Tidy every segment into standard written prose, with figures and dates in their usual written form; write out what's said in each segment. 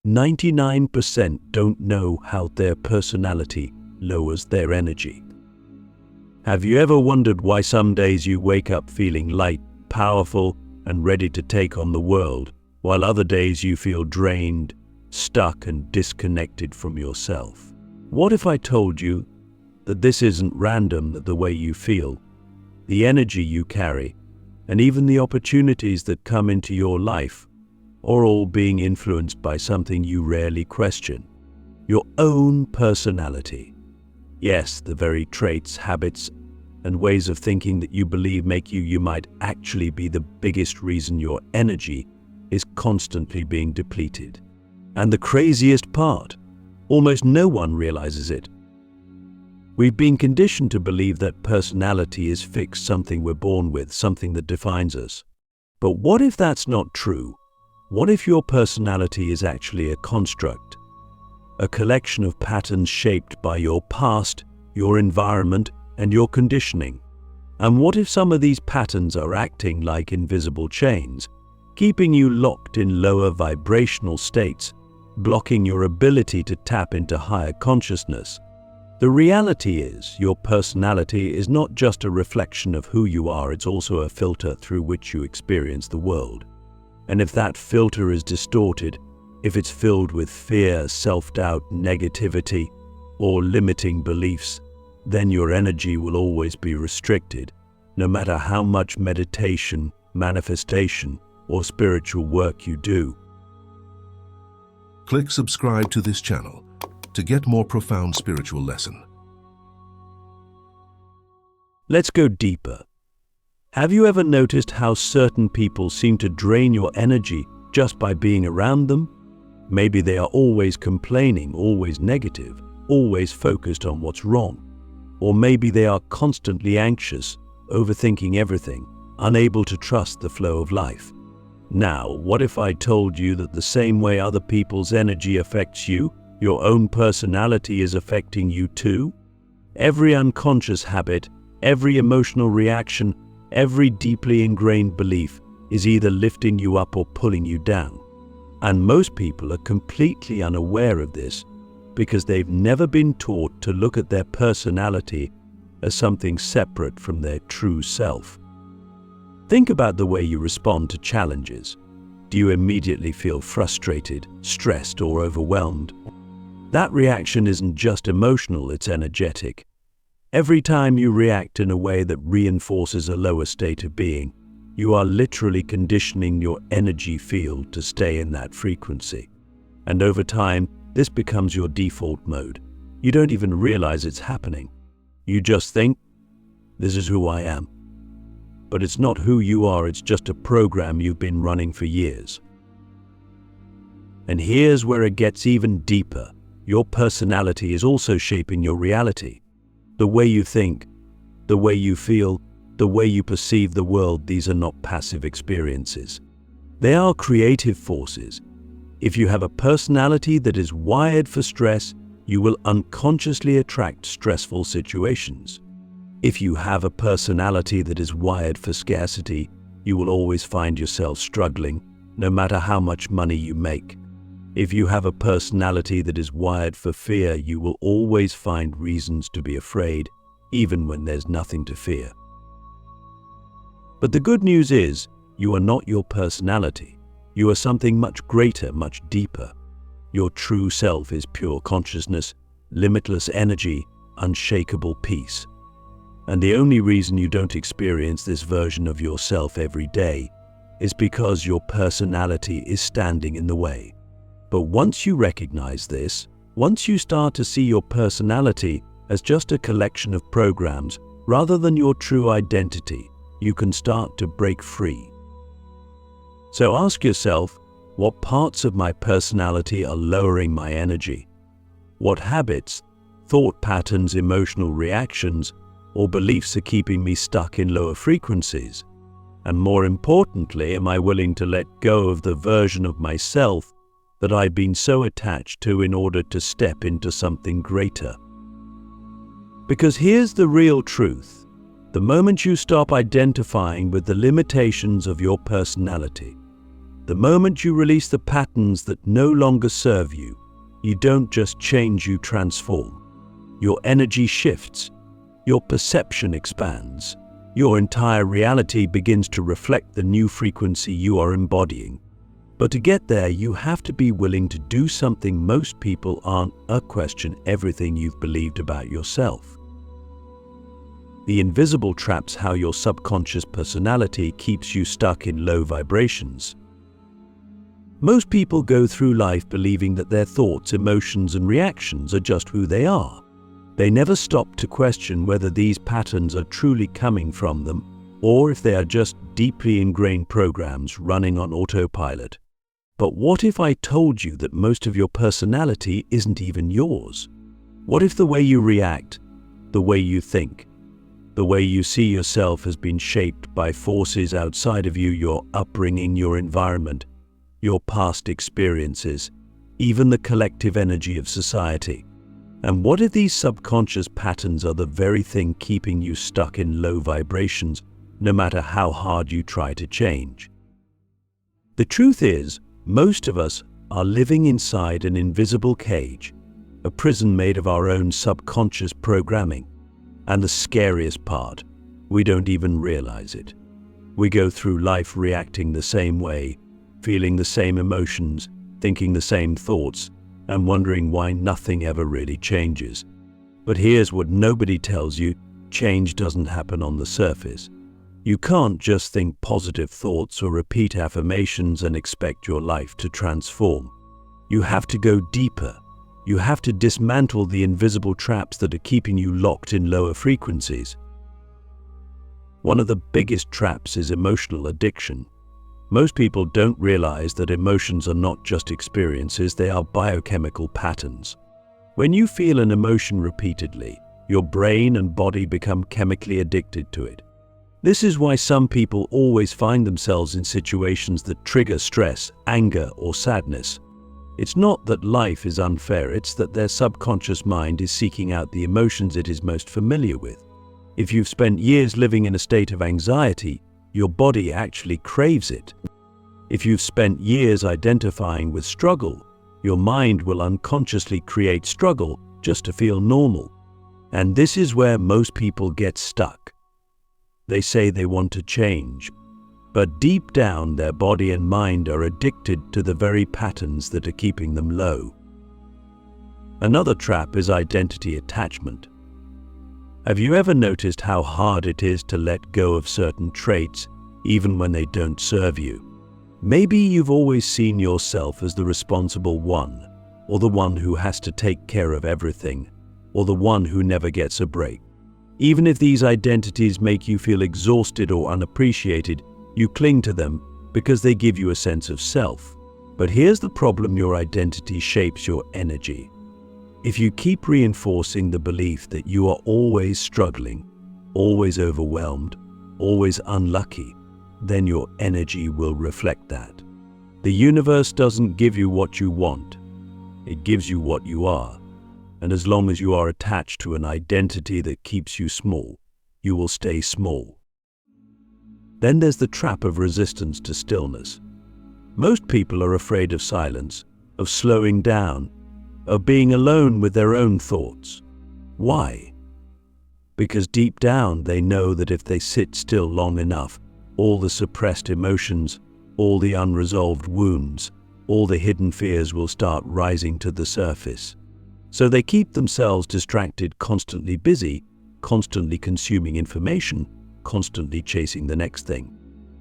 99% don't know how their personality lowers their energy. Have you ever wondered why some days you wake up feeling light, powerful, and ready to take on the world, while other days you feel drained, stuck, and disconnected from yourself? What if I told you that this isn't random, that the way you feel, the energy you carry, and even the opportunities that come into your life are all being influenced by something you rarely question: your own personality? Yes, the very traits, habits, and ways of thinking that you believe make you might actually be the biggest reason your energy is constantly being depleted. And the craziest part, almost no one realizes it. We've been conditioned to believe that personality is fixed, something we're born with, something that defines us. But what if that's not true? What if your personality is actually a construct, a collection of patterns shaped by your past, your environment, and your conditioning? And what if some of these patterns are acting like invisible chains, keeping you locked in lower vibrational states, blocking your ability to tap into higher consciousness? The reality is, your personality is not just a reflection of who you are, it's also a filter through which you experience the world. And if that filter is distorted, if it's filled with fear, self-doubt, negativity, or limiting beliefs, then your energy will always be restricted, no matter how much meditation, manifestation, or spiritual work you do. Click subscribe to this channel to get more profound spiritual lesson. Let's go deeper. Have you ever noticed how certain people seem to drain your energy just by being around them? Maybe they are always complaining, always negative, always focused on what's wrong. Or maybe they are constantly anxious, overthinking everything, unable to trust the flow of life. Now, what if I told you that the same way other people's energy affects you, your own personality is affecting you too? Every unconscious habit, every emotional reaction, every deeply ingrained belief is either lifting you up or pulling you down. And most people are completely unaware of this because they've never been taught to look at their personality as something separate from their true self. Think about the way you respond to challenges. Do you immediately feel frustrated, stressed, or overwhelmed? That reaction isn't just emotional, it's energetic. Every time you react in a way that reinforces a lower state of being, you are literally conditioning your energy field to stay in that frequency. And over time, this becomes your default mode. You don't even realize it's happening. You just think, this is who I am. But it's not who you are, it's just a program you've been running for years. And here's where it gets even deeper. Your personality is also shaping your reality. The way you think, the way you feel, the way you perceive the world, these are not passive experiences. They are creative forces. If you have a personality that is wired for stress, you will unconsciously attract stressful situations. If you have a personality that is wired for scarcity, you will always find yourself struggling, no matter how much money you make. If you have a personality that is wired for fear, you will always find reasons to be afraid, even when there's nothing to fear. But the good news is, you are not your personality. You are something much greater, much deeper. Your true self is pure consciousness, limitless energy, unshakable peace. And the only reason you don't experience this version of yourself every day is because your personality is standing in the way. But once you recognize this, once you start to see your personality as just a collection of programs rather than your true identity, you can start to break free. So ask yourself, what parts of my personality are lowering my energy? What habits, thought patterns, emotional reactions, or beliefs are keeping me stuck in lower frequencies? And more importantly, am I willing to let go of the version of myself that I've been so attached to in order to step into something greater? Because here's the real truth. The moment you stop identifying with the limitations of your personality, The moment you release the patterns that no longer serve you, you don't just change, you transform. Your energy shifts, your perception expands, your entire reality begins to reflect the new frequency you are embodying. But to get there, you have to be willing to do something most people aren't, question everything you've believed about yourself. The invisible traps how your subconscious personality keeps you stuck in low vibrations. Most people go through life believing that their thoughts, emotions, and reactions are just who they are. They never stop to question whether these patterns are truly coming from them, or if they are just deeply ingrained programs running on autopilot. But what if I told you that most of your personality isn't even yours? What if the way you react, the way you think, the way you see yourself has been shaped by forces outside of you, your upbringing, your environment, your past experiences, even the collective energy of society? And what if these subconscious patterns are the very thing keeping you stuck in low vibrations, no matter how hard you try to change? The truth is, most of us are living inside an invisible cage, a prison made of our own subconscious programming. And the scariest part, we don't even realize it. We go through life reacting the same way, feeling the same emotions, thinking the same thoughts, and wondering why nothing ever really changes. But here's what nobody tells you: change doesn't happen on the surface. You can't just think positive thoughts or repeat affirmations and expect your life to transform. You have to go deeper. You have to dismantle the invisible traps that are keeping you locked in lower frequencies. One of the biggest traps is emotional addiction. Most people don't realize that emotions are not just experiences, they are biochemical patterns. When you feel an emotion repeatedly, your brain and body become chemically addicted to it. This is why some people always find themselves in situations that trigger stress, anger, or sadness. It's not that life is unfair, it's that their subconscious mind is seeking out the emotions it is most familiar with. If you've spent years living in a state of anxiety, your body actually craves it. If you've spent years identifying with struggle, your mind will unconsciously create struggle just to feel normal. And this is where most people get stuck. They say they want to change, but deep down their body and mind are addicted to the very patterns that are keeping them low. Another trap is identity attachment. Have you ever noticed how hard it is to let go of certain traits, even when they don't serve you? Maybe you've always seen yourself as the responsible one, or the one who has to take care of everything, or the one who never gets a break. Even if these identities make you feel exhausted or unappreciated, you cling to them because they give you a sense of self. But here's the problem: your identity shapes your energy. If you keep reinforcing the belief that you are always struggling, always overwhelmed, always unlucky, then your energy will reflect that. The universe doesn't give you what you want, it gives you what you are. And as long as you are attached to an identity that keeps you small, you will stay small. Then there's the trap of resistance to stillness. Most people are afraid of silence, of slowing down, of being alone with their own thoughts. Why? Because deep down they know that if they sit still long enough, all the suppressed emotions, all the unresolved wounds, all the hidden fears will start rising to the surface. So they keep themselves distracted, constantly busy, constantly consuming information, constantly chasing the next thing.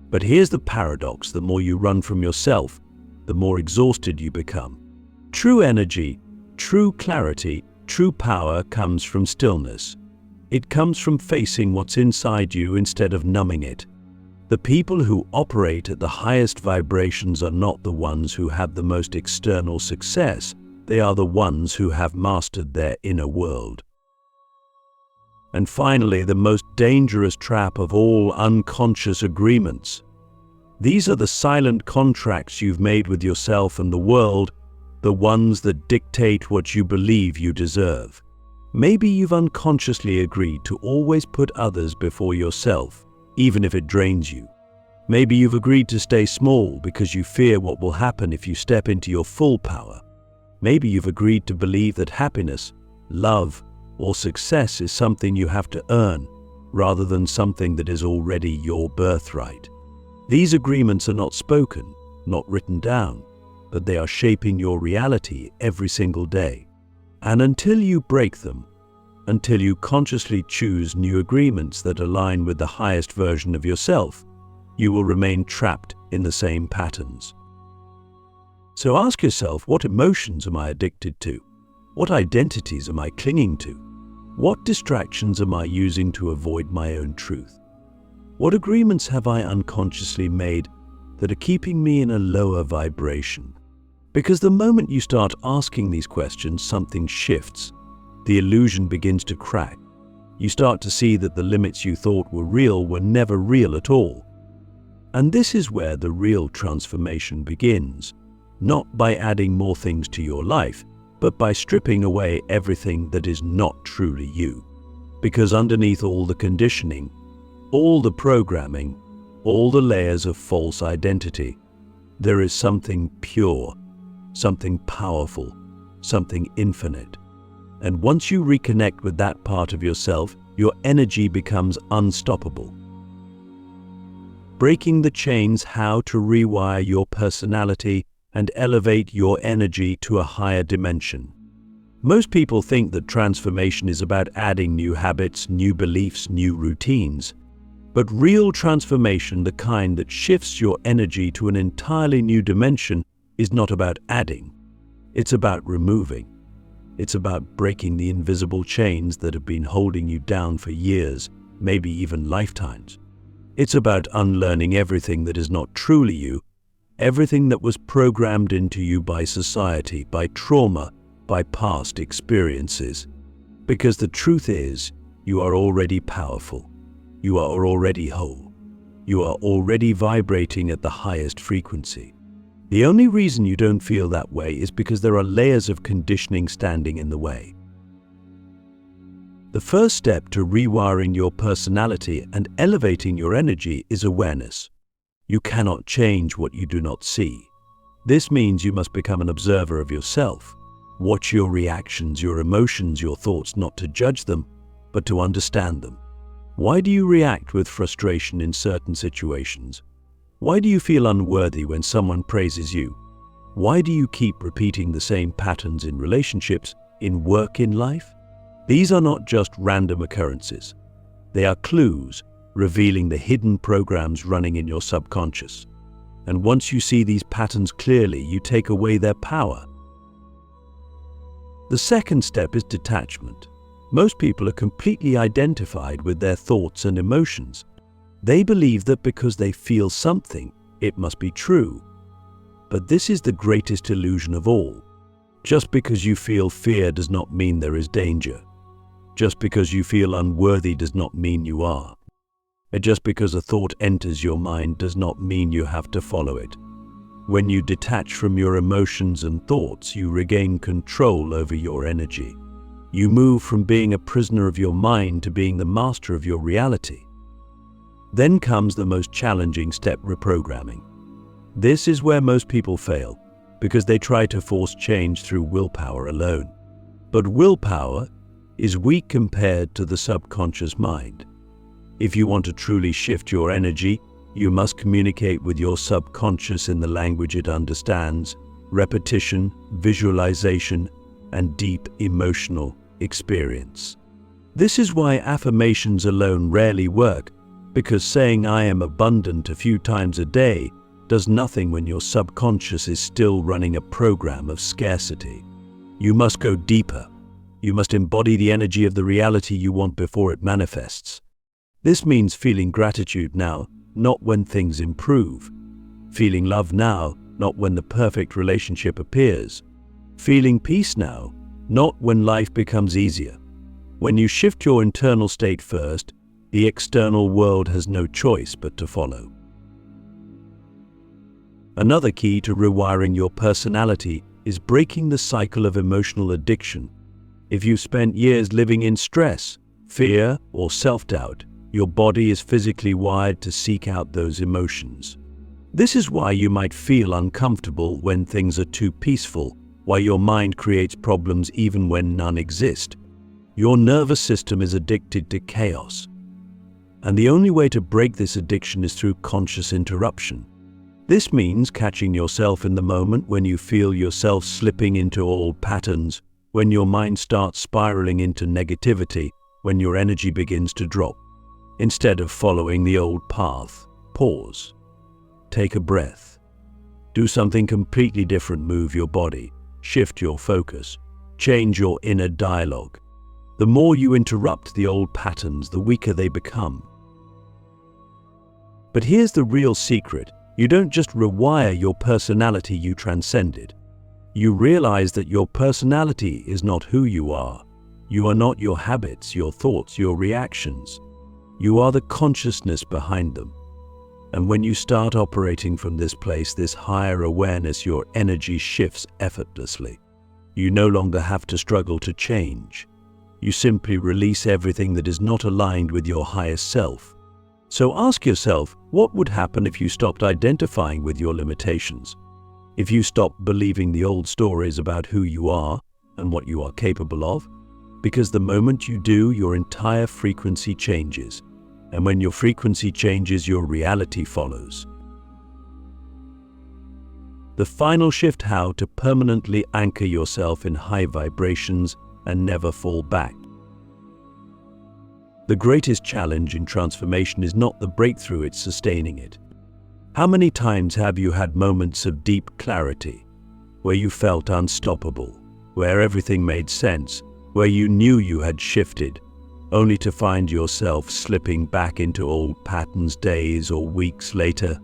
But here's the paradox: the more you run from yourself, the more exhausted you become. True energy, true clarity, true power comes from stillness. It comes from facing what's inside you instead of numbing it. The people who operate at the highest vibrations are not the ones who have the most external success. They are the ones who have mastered their inner world. And finally, the most dangerous trap of all: unconscious agreements. These are the silent contracts you've made with yourself and the world, the ones that dictate what you believe you deserve. Maybe you've unconsciously agreed to always put others before yourself, even if it drains you. Maybe you've agreed to stay small because you fear what will happen if you step into your full power. Maybe you've agreed to believe that happiness, love, or success is something you have to earn, rather than something that is already your birthright. These agreements are not spoken, not written down, but they are shaping your reality every single day. And until you break them, until you consciously choose new agreements that align with the highest version of yourself, you will remain trapped in the same patterns. So ask yourself, what emotions am I addicted to? What identities am I clinging to? What distractions am I using to avoid my own truth? What agreements have I unconsciously made that are keeping me in a lower vibration? Because the moment you start asking these questions, something shifts. The illusion begins to crack. You start to see that the limits you thought were real were never real at all. And this is where the real transformation begins, not by adding more things to your life, but by stripping away everything that is not truly you. Because underneath all the conditioning, all the programming, all the layers of false identity, there is something pure, something powerful, something infinite. And once you reconnect with that part of yourself, your energy becomes unstoppable. Breaking the chains: how to rewire your personality and elevate your energy to a higher dimension. Most people think that transformation is about adding new habits, new beliefs, new routines. But real transformation, the kind that shifts your energy to an entirely new dimension, is not about adding. It's about removing. It's about breaking the invisible chains that have been holding you down for years, maybe even lifetimes. It's about unlearning everything that is not truly you, everything that was programmed into you by society, by trauma, by past experiences. Because the truth is, you are already powerful. You are already whole. You are already vibrating at the highest frequency. The only reason you don't feel that way is because there are layers of conditioning standing in the way. The first step to rewiring your personality and elevating your energy is awareness. You cannot change what you do not see. This means you must become an observer of yourself. Watch your reactions, your emotions, your thoughts, not to judge them, but to understand them. Why do you react with frustration in certain situations? Why do you feel unworthy when someone praises you? Why do you keep repeating the same patterns in relationships, in work, in life? These are not just random occurrences. They are clues revealing the hidden programs running in your subconscious. And once you see these patterns clearly, you take away their power. The second step is detachment. Most people are completely identified with their thoughts and emotions. They believe that because they feel something, it must be true. But this is the greatest illusion of all. Just because you feel fear does not mean there is danger. Just because you feel unworthy does not mean you are. And just because a thought enters your mind does not mean you have to follow it. When you detach from your emotions and thoughts, you regain control over your energy. You move from being a prisoner of your mind to being the master of your reality. Then comes the most challenging step: reprogramming. This is where most people fail, because they try to force change through willpower alone. But willpower is weak compared to the subconscious mind. If you want to truly shift your energy, you must communicate with your subconscious in the language it understands: repetition, visualization, and deep emotional experience. This is why affirmations alone rarely work, because saying "I am abundant" a few times a day does nothing when your subconscious is still running a program of scarcity. You must go deeper. You must embody the energy of the reality you want before it manifests. This means feeling gratitude now, not when things improve. Feeling love now, not when the perfect relationship appears. Feeling peace now, not when life becomes easier. When you shift your internal state first, the external world has no choice but to follow. Another key to rewiring your personality is breaking the cycle of emotional addiction. If you've spent years living in stress, fear, or self-doubt, Your body is physically wired to seek out those emotions. This is why you might feel uncomfortable when things are too peaceful, why your mind creates problems even when none exist. Your nervous system is addicted to chaos. And the only way to break this addiction is through conscious interruption. This means catching yourself in the moment when you feel yourself slipping into old patterns, when your mind starts spiraling into negativity, when your energy begins to drop. Instead of following the old path, pause. Take a breath. Do something completely different. Move your body. Shift your focus. Change your inner dialogue. The more you interrupt the old patterns, the weaker they become. But here's the real secret. You don't just rewire your personality, you transcend it. You realize that your personality is not who you are. You are not your habits, your thoughts, your reactions. You are the consciousness behind them. And when you start operating from this place, this higher awareness, your energy shifts effortlessly. You no longer have to struggle to change. You simply release everything that is not aligned with your highest self. So ask yourself, what would happen if you stopped identifying with your limitations? If you stopped believing the old stories about who you are and what you are capable of? Because the moment you do, your entire frequency changes. And when your frequency changes, your reality follows. The final shift: how to permanently anchor yourself in high vibrations and never fall back. The greatest challenge in transformation is not the breakthrough, it's sustaining it. How many times have you had moments of deep clarity, where you felt unstoppable, where everything made sense, where you knew you had shifted, only to find yourself slipping back into old patterns days or weeks later?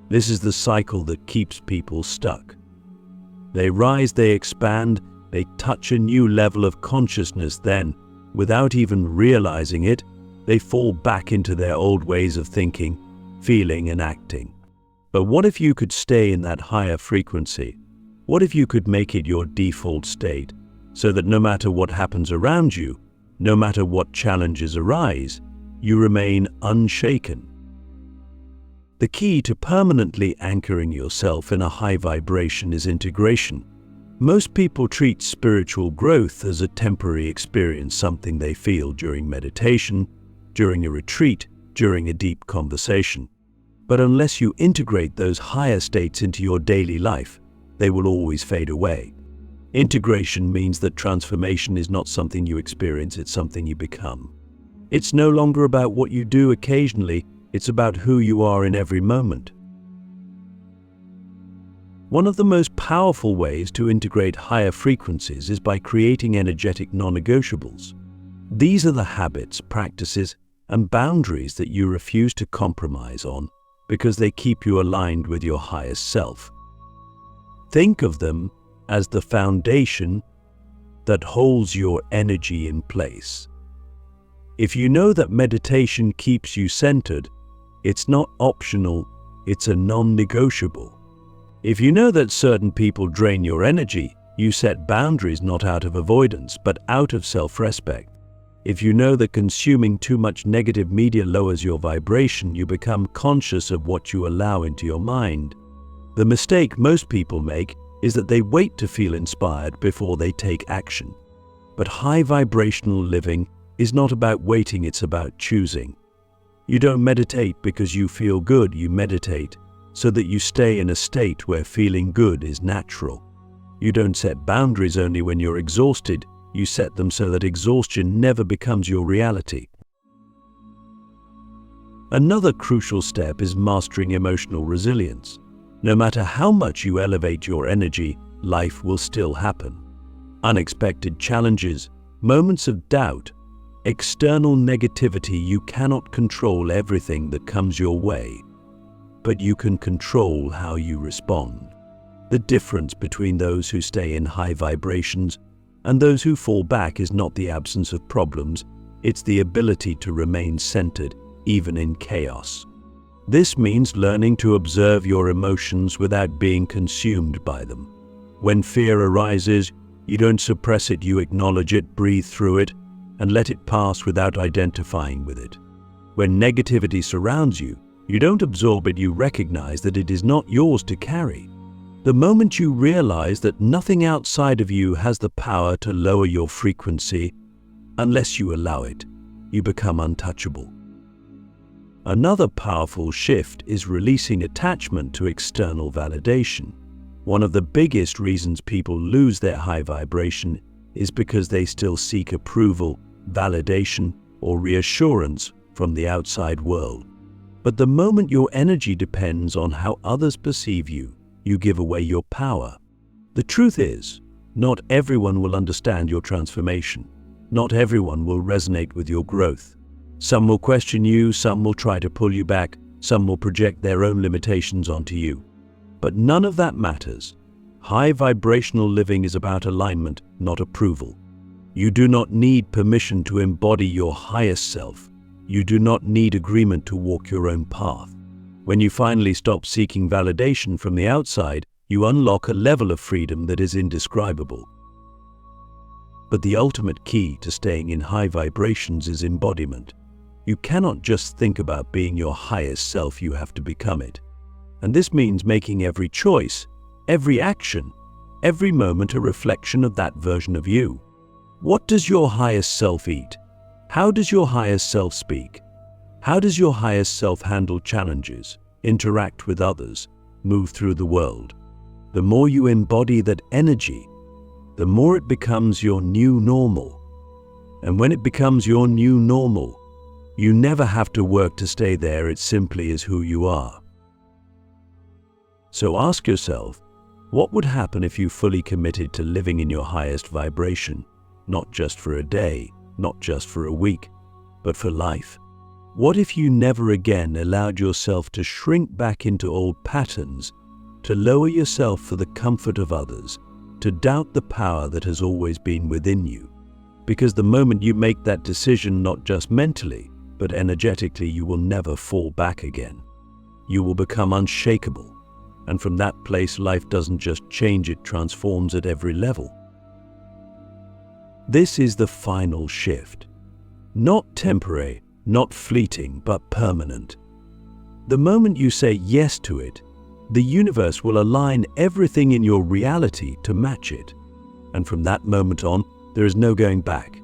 This is the cycle that keeps people stuck. They rise, they expand, they touch a new level of consciousness, then, without even realizing it, they fall back into their old ways of thinking, feeling, and acting. But what if you could stay in that higher frequency? What if you could make it your default state, so that no matter what happens around you, no matter what challenges arise, you remain unshaken? The key to permanently anchoring yourself in a high vibration is integration. Most people treat spiritual growth as a temporary experience, something they feel during meditation, during a retreat, during a deep conversation. But unless you integrate those higher states into your daily life, they will always fade away. Integration means that transformation is not something you experience, it's something you become. It's no longer about what you do occasionally, it's about who you are in every moment. One of the most powerful ways to integrate higher frequencies is by creating energetic non-negotiables. These are the habits, practices, and boundaries that you refuse to compromise on because they keep you aligned with your highest self. Think of them as the foundation that holds your energy in place. If you know that meditation keeps you centered, it's not optional, it's a non-negotiable. If you know that certain people drain your energy, you set boundaries not out of avoidance, but out of self-respect. If you know that consuming too much negative media lowers your vibration, you become conscious of what you allow into your mind. The mistake most people make is that they wait to feel inspired before they take action. But high vibrational living is not about waiting, it's about choosing. You don't meditate because you feel good, you meditate so that you stay in a state where feeling good is natural. You don't set boundaries only when you're exhausted, you set them so that exhaustion never becomes your reality. Another crucial step is mastering emotional resilience. No matter how much you elevate your energy, life will still happen. Unexpected challenges, moments of doubt, external negativity. You cannot control everything that comes your way, but you can control how you respond. The difference between those who stay in high vibrations and those who fall back is not the absence of problems, it's the ability to remain centered even in chaos. This means learning to observe your emotions without being consumed by them. When fear arises, you don't suppress it, you acknowledge it, breathe through it, and let it pass without identifying with it. When negativity surrounds you, you don't absorb it, you recognize that it is not yours to carry. The moment you realize that nothing outside of you has the power to lower your frequency, unless you allow it, you become untouchable. Another powerful shift is releasing attachment to external validation. One of the biggest reasons people lose their high vibration is because they still seek approval, validation, or reassurance from the outside world. But the moment your energy depends on how others perceive you, you give away your power. The truth is, not everyone will understand your transformation. Not everyone will resonate with your growth. Some will question you, some will try to pull you back, some will project their own limitations onto you. But none of that matters. High vibrational living is about alignment, not approval. You do not need permission to embody your highest self. You do not need agreement to walk your own path. When you finally stop seeking validation from the outside, you unlock a level of freedom that is indescribable. But the ultimate key to staying in high vibrations is embodiment. You cannot just think about being your highest self, you have to become it. And this means making every choice, every action, every moment a reflection of that version of you. What does your highest self eat? How does your highest self speak? How does your highest self handle challenges, interact with others, move through the world? The more you embody that energy, the more it becomes your new normal. And when it becomes your new normal, you never have to work to stay there, it simply is who you are. So ask yourself, what would happen if you fully committed to living in your highest vibration, not just for a day, not just for a week, but for life? What if you never again allowed yourself to shrink back into old patterns, to lower yourself for the comfort of others, to doubt the power that has always been within you? Because the moment you make that decision, not just mentally, but energetically, you will never fall back again. You will become unshakable. And from that place, life doesn't just change, it transforms at every level. This is the final shift. Not temporary, not fleeting, but permanent. The moment you say yes to it, the universe will align everything in your reality to match it. And from that moment on, there is no going back.